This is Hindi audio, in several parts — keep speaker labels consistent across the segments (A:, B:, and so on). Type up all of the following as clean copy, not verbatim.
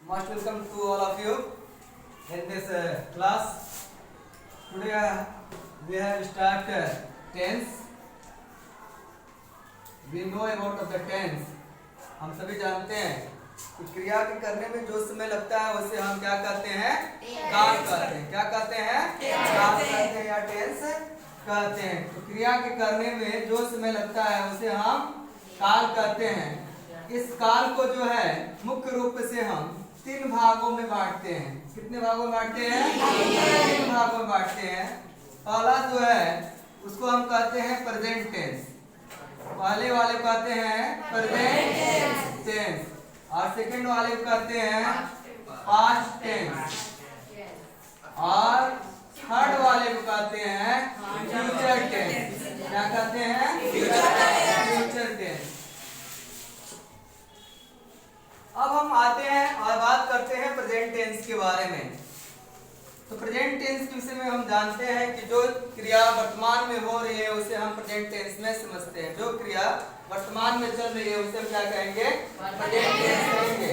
A: Most welcome to all of you in this class. Today we have started tense. We know about of the tense. हम सभी जानते हैं कि क्रिया के करने में जो समय लगता है उसे हम क्या कहते हैं? काल कहते हैं। क्या कहते हैं? काल कहते हैं या टेंस कहते हैं। तो क्रिया के करने में जो समय लगता है उसे हम काल कहते हैं। इस काल को जो है मुख्य रूप से हम तीन भागों में बांटते हैं। कितने भागों में बांटते हैं? तीन भागों में बांटते हैं। पहला जो है उसको हम कहते हैं प्रेजेंट टेंस। पहले वाले कहते हैं प्रेजेंट टेंस और सेकंड वाले को कहते हैं पास्ट टेंस और थर्ड वाले को कहते हैं फ्यूचर टेंस। क्या कहते हैं? Future tense. अब हम आते हैं और बात करते हैं प्रेजेंट टेंस के बारे में। तो प्रेजेंट टेंस के विषय में हम जानते हैं कि जो क्रिया वर्तमान में हो रही है उसे हम प्रेजेंट टेंस में समझते हैं। जो क्रिया वर्तमान में चल रही है उसे हम क्या कहेंगे? प्रेजेंट टेंस कहेंगे।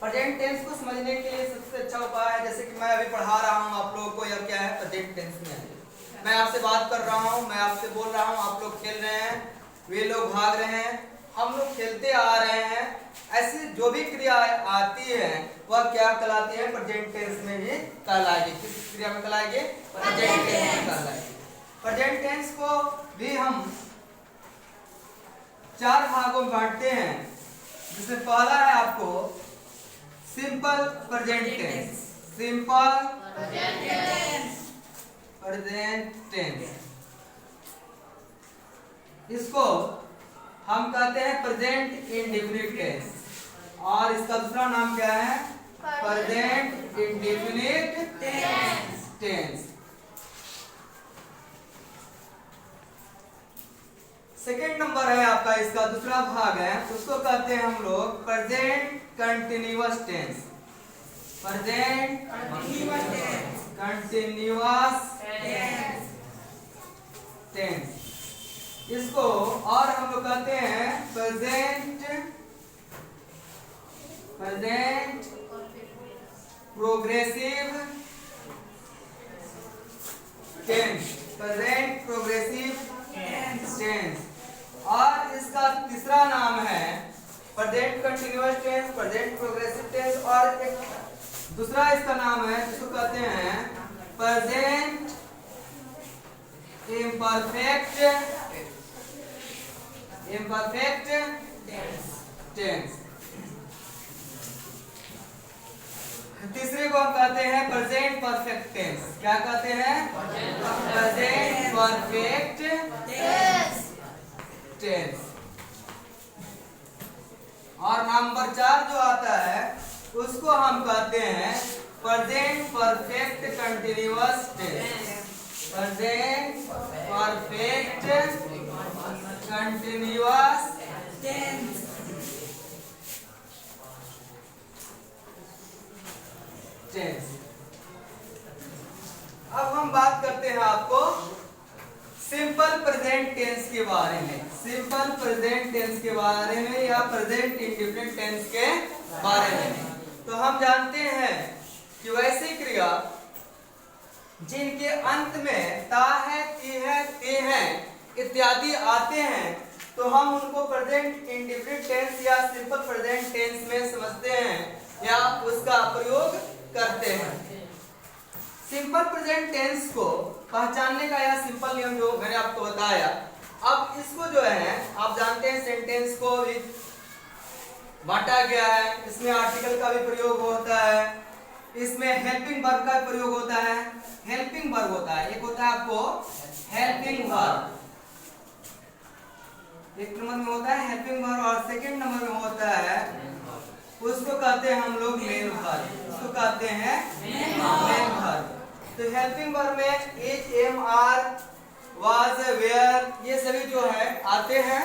A: प्रेजेंट टेंस को समझने के लिए सबसे अच्छा उपाय है, जैसे कि मैं अभी पढ़ा रहा हूँ आप लोगों को, यह क्या है? प्रेजेंट टेंस में मैं आपसे बात कर रहा हूँ, मैं आपसे बोल रहा हूँ, आप लोग खेल रहे हैं, वे लोग भाग रहे हैं, हम लोग खेलते आ रहे हैं। ऐसी जो भी क्रिया आती है वह क्या कहलाती है? प्रेजेंट टेंस में ही कहलाएगी। किस क्रिया में कहलाएगी? प्रेजेंट टेंस में कहलाएगी। प्रेजेंट टेंस को भी हम चार भागों में बांटते हैं, जिसमें पहला है आपको simple present tense. Simple present tense, इसको हम कहते हैं प्रेजेंट इंडेफिनिट टेंस और इसका दूसरा नाम क्या है? Present indefinite tense. Second number है आपका, इसका दूसरा भाग है, उसको कहते हैं हम लोग present continuous tense. Present continuous tense, इसको और हम लोग कहते हैं present progressive tense. Present progressive tense और इसका तीसरा नाम है present continuous tense, present progressive tense और एक दूसरा इसका नाम है जिसको कहते हैं प्रेजेंट इम्परफेक्ट टेंस। तीसरे को हम कहते हैं प्रेजेंट परफेक्ट टेंस। क्या कहते हैं? Present perfect tense. और नंबर 4 जो आता है उसको हम कहते हैं present perfect continuous tense. Present perfect continuous tense. अब हम बात करते हैं आपको सिंपल प्रेजेंट टेंस के बारे में। सिंपल प्रेजेंट टेंस के बारे में या प्रेजेंट इंडेफिनिट टेंस के बारे में। तो हम जानते हैं कि वैसी क्रिया जिनके अंत में ता है, ती है, ते है इत्यादि आते हैं तो हम उनको प्रेजेंट इंडेफिनिट टेंस या सिंपल प्रेजेंट टेंस में समझते हैं या उसका प्रयोग करते हैं। सिंपल प्रेजेंट टेंस को पहचानने का यह सिंपल नियम जो मैंने आपको बताया। अब इसको जो है आप जानते हैं सेंटेंस को भी बांटा गया है, इसमें आर्टिकल का भी प्रयोग होता है, इसमें हेल्पिंग वर्ब का प्रयोग होता है। हेल्पिंग वर्ब होता है, एक होता है आपको हेल्पिंग वर्ब, एक नंबर में होता है हेल्पिंग वर्ब और सेकंड नंबर में होता है उसको कहते हैं हम लोग मेन वर्ब। उसको कहते हैं मेन वर्ब। तो हेल्पिंग वर्ब में is, am, are, was, were ये सभी जो है आते हैं,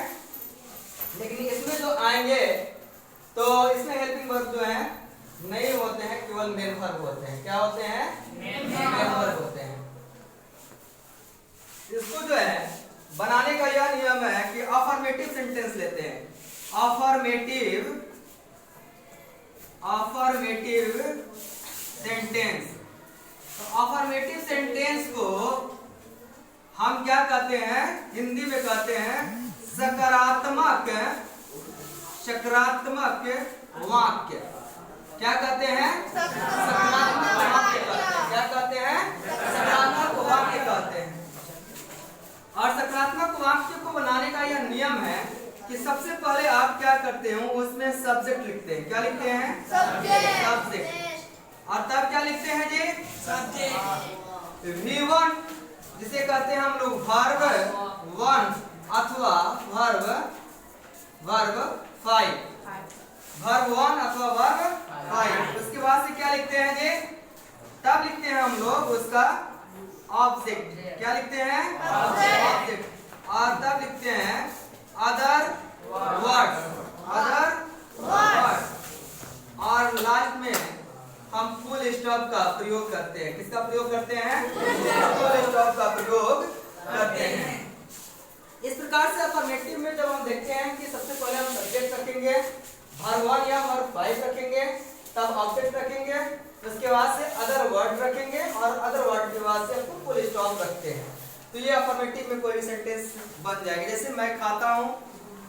A: लेकिन इसमें जो आएंगे तो इसमें हेल्पिंग वर्ब जो है नहीं होते हैं, केवल मेन वर्ब होते हैं। क्या होते हैं? मेन वर्ब होते हैं। इसको जो है बनाने का यह नियम है कि अफर्मेटिव सेंटेंस लेते हैं। Affirmative affirmative sentence. तो अफर्मेटिव सेंटेंस को हम क्या कहते हैं, हिंदी में कहते हैं सकारात्मक वाक्य। क्या कहते हैं? सकारात्मक वाक्य कहते हैं। क्या कहते हैं? सकारात्मक वाक्य कहते हैं। और सकारात्मक वाक्य को बनाने का यह नियम है कि सबसे पहले आप क्या करते हो, उसमें सब्जेक्ट लिखते हैं। क्या लिखते हैं? सब्जेक्ट। और तब क्या लिखते हैं जी? सब्जेक्ट। V1 जिसे कहते हैं हम लोग वर्ब 1 अथवा वर्ब 5। वर्ब 1 अथवा वर्ब 5। उसके बाद से क्या लिखते हैं जी? तब लिखते हैं हम लोग उसका ऑब्जेक्ट। क्या लिखते हैं? ऑब्जेक्ट। और तब लिखते हैं अदर वर्ड्स। और लास्ट में हम फुल स्टॉप का प्रयोग करते हैं। किसका प्रयोग करते हैं? फुल स्टॉप का प्रयोग करते हैं। इस प्रकार से अफर्मेटिव में जब हम देखते हैं कि सबसे पहले हम सब्जेक्ट रखेंगे, वर्ब 1 या वर्ब 5 रखेंगे, तब ऑब्जेक्ट रखेंगे, उसके बाद से अदर वर्ड रखेंगे और अदर वर्ड के बाद से हम फुल स्टॉप रखते हैं। तो ये अफर्मेटिव में कोई भी सेंटेंस बन जाएगी। जैसे मैं खाता हूँ,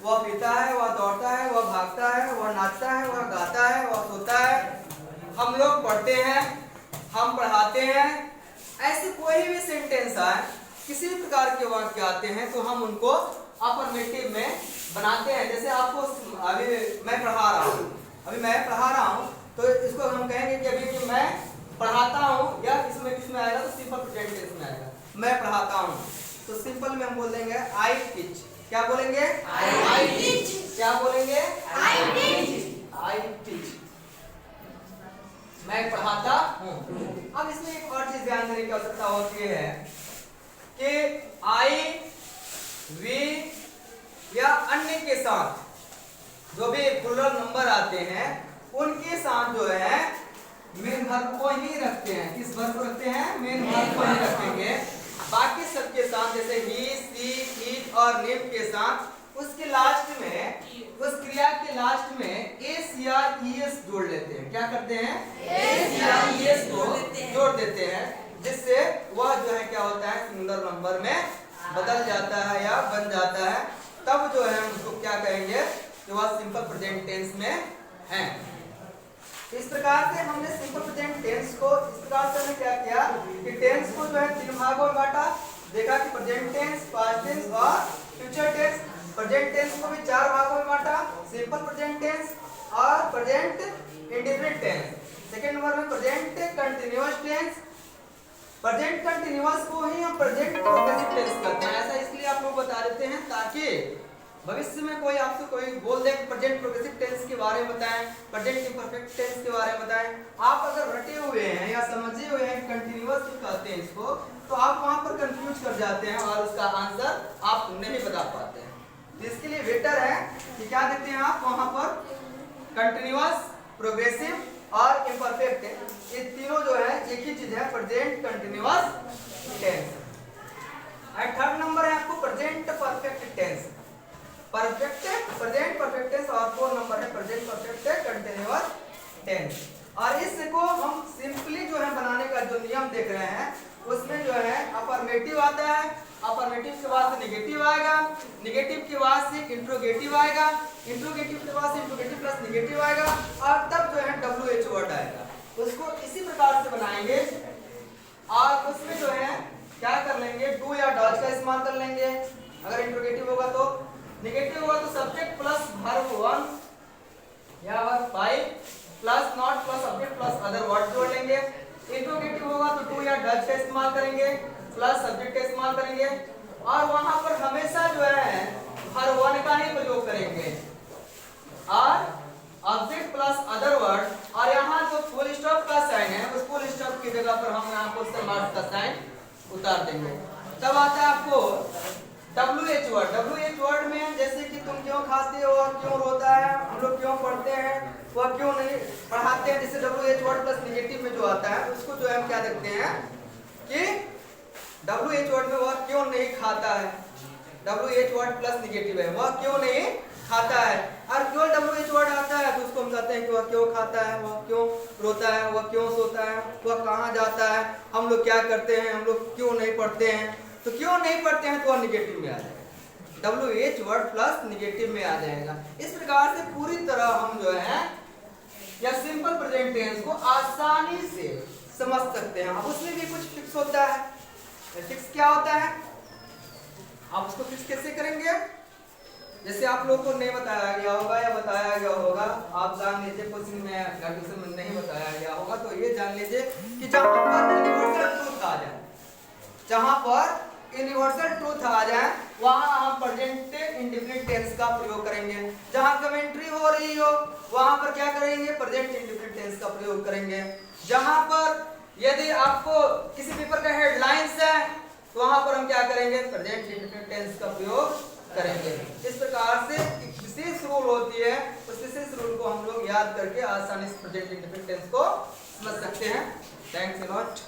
A: वह पीता है, वह दौड़ता है, वह भागता है, वह नाचता है, वह गाता है, वह सोता है, हम लोग पढ़ते हैं, हम पढ़ाते हैं। ऐसे कोई भी सेंटेंस आए, किसी भी प्रकार के वाक्य आते हैं तो हम उनको अफर्मेटिव में बनाते हैं। जैसे आपको अभी मैं पढ़ा रहा हूँ तो इसको हम कहेंगे कि अभी कि मैं पढ़ाता हूँ, या इसमें किसमें आएगा तो सिंपल प्रेजेंट टेंस में आएगा। मैं पढ़ाता हूँ तो सिंपल में हम बोल देंगे आई टीच। क्या बोलेंगे? I teach. क्या बोलेंगे? I teach. मैं पढ़ाता हूँ। अब इसमें एक और चीज ध्यान देने की आवश्यकता होती है कि आई, वी या अन्य के साथ जो भी प्लूरल नंबर आते हैं उनके साथ जो है मेन वर्ब को ही रखते हैं। किस वर्ब को रखते हैं? मेन वर्ब को ही रखेंगे। बाकी सबके साथ जैसे ही, सी, इट और निम के साथ उसके लास्ट में, उस क्रिया के लास्ट में एस या ईएस जोड़ लेते हैं। क्या करते हैं? एस या ईएस को जोड़ देते हैं, जिससे वह जो है क्या होता है, सिंगुलर नंबर में बदल जाता है या बन जाता है। तब जो है हम उसको क्या कहेंगे कि वह सिंपल प्रेजेंट टेंस में है। इस प्रकार से हमने सिंपल प्रेजेंट टेंस को इस प्रकार से हमने क्या किया कि टेंस को जो है 3 भागों में बांटा। देखा कि प्रेजेंट टेंस, पास्ट टेंस और फ्यूचर टेंस। प्रेजेंट टेंस को भी 4 भागों में बांटा, सिंपल प्रेजेंट टेंस और present indefinite tense. Second number में present continuous tense. Present continuous को ही हम प्रेजेंट प्रोग्रेसिव टेंस कहते हैं। ऐसा इसलिए आप लोग बता देते हैं ताकि भविष्य में कोई आपसे कोई बोल दे प्रेजेंट प्रोग्रेसिव टेंस के बारे में बताएं, प्रेजेंट इम्परफेक्ट टेंस के बारे में बताएं। आप अगर रटे हुए हैं या समझे हुए हैं कंटीन्यूअस कहते हैं इसको, तो आप वहां पर कंफ्यूज कर जाते हैं और उसका आंसर आप नहीं बता पाते हैं। तो इसके लिए बेटर है कि क्या देते हैं आप वहां पर कंटीन्यूअस, प्रोग्रेसिव और इम्परफेक्ट। ये तीनों जो है एक ही चीज है, प्रेजेंट कंटीन्यूअस टेंस। और थर्ड नंबर है आपको present perfect tense. Present perfect tense और 4 नंबर है प्रेजेंट परफेक्ट कंटीन्यूअस टेंस। और इसको हम सिंपली जो है बनाने का जो नियम देख रहे हैं उसमें जो है अफर्मेटिव आता है, अफर्मेटिव के बाद से नेगेटिव आएगा, नेगेटिव के बाद से इंट्रोगेटिव आएगा, इंट्रोगेटिव के बाद से इंट्रोगेटिव प्लस नेगेटिव आएगा और तब जो है WH वर्ड आएगा। उसको इसी प्रकार से बनाएंगे और उसमें जो है क्या कर लेंगे, डू या डज का इस्तेमाल कर लेंगे। अगर इंट्रोगेटिव होगा तो, नेगेटिव होगा तो सब्जेक्ट प्लस वर्ब 1 या verb 5 plus not plus subject plus other word जोड़ लेंगे। इंट्रोगेटिव होगा तो डू या डज का इस्तेमाल करेंगे प्लस सब्जेक्ट का इस्तेमाल करेंगे और वहां पर हमेशा जो है वर्ब 1 का ही प्रयोग करेंगे और ऑब्जेक्ट प्लस अदर वर्ड। और यहाँ जो फुल स्टॉप का साइन है उस फुल स्टॉप की जगह पर हम यहाँ क्वेश्चन मार्क का साइन उतार देंगे। तब आता है आपको WH वर्ड। WH वर्ड में जैसे कि तुम क्यों खाते हो और क्यों रोता है, हम लोग क्यों पढ़ते हैं, वह क्यों नहीं पढ़ाते हैं, जैसे WH वर्ड प्लस नेगेटिव में जो आता है उसको जो है हम क्या देखते हैं कि WH वर्ड में वह क्यों नहीं खाता है, WH वर्ड प्लस नेगेटिव है, वह क्यों नहीं खाता है। और केवल WH वर्ड आता है तो उसको हम कहते हैं कि वह क्यों खाता है, वह क्यों रोता है, वह क्यों सोता है, वह कहाँ जाता है, हम लोग क्या करते हैं, हम लोग क्यों नहीं पढ़ते हैं। तो क्यों नहीं पढ़ते हैं तो वह निगेटिव में आ जाएगा, WH वर्ड प्लस निगेटिव में आ जाएगा। इस प्रकार से पूरी तरह हम जो है या सिंपल प्रेजेंट टेंस को आसानी से समझ सकते हैं। अब उसमें भी कुछ फिक्स होता है। फिक्स क्या होता है, आप उसको फिक्स कैसे करेंगे, जैसे आप लोगों को नहीं बताया गया होगा या बताया गया होगा, आप जान लीजिए क्वेश्चन में ग्रेजुएशन में नहीं बताया गया होगा, तो ये जान लीजिए कि जहां पर यूनिवर्सल ट्रूथ आ जाए, जहां पर यूनिवर्सल ट्रूथ आ जाए वहां हम प्रेजेंट इंडेफिनिट टेंस का प्रयोग करेंगे। जहां कमेंट्री हो रही हो वहां पर क्या करेंगे, प्रेजेंट इंडेफिनिट टेंस का प्रयोग करेंगे। जहां पर यदि आपको किसी पेपर का हेडलाइंस है तो वहां पर हम क्या करेंगे, प्रेजेंट इंडेफिनिट टेंस का प्रयोग करेंगे। इस प्रकार से एक विशेष रूल होती है, उस विशेष रूल को हम लोग याद करके आसानी से प्रेजेंट इंडेफिनिट टेंस को समझ सकते हैं। Thanks a lot.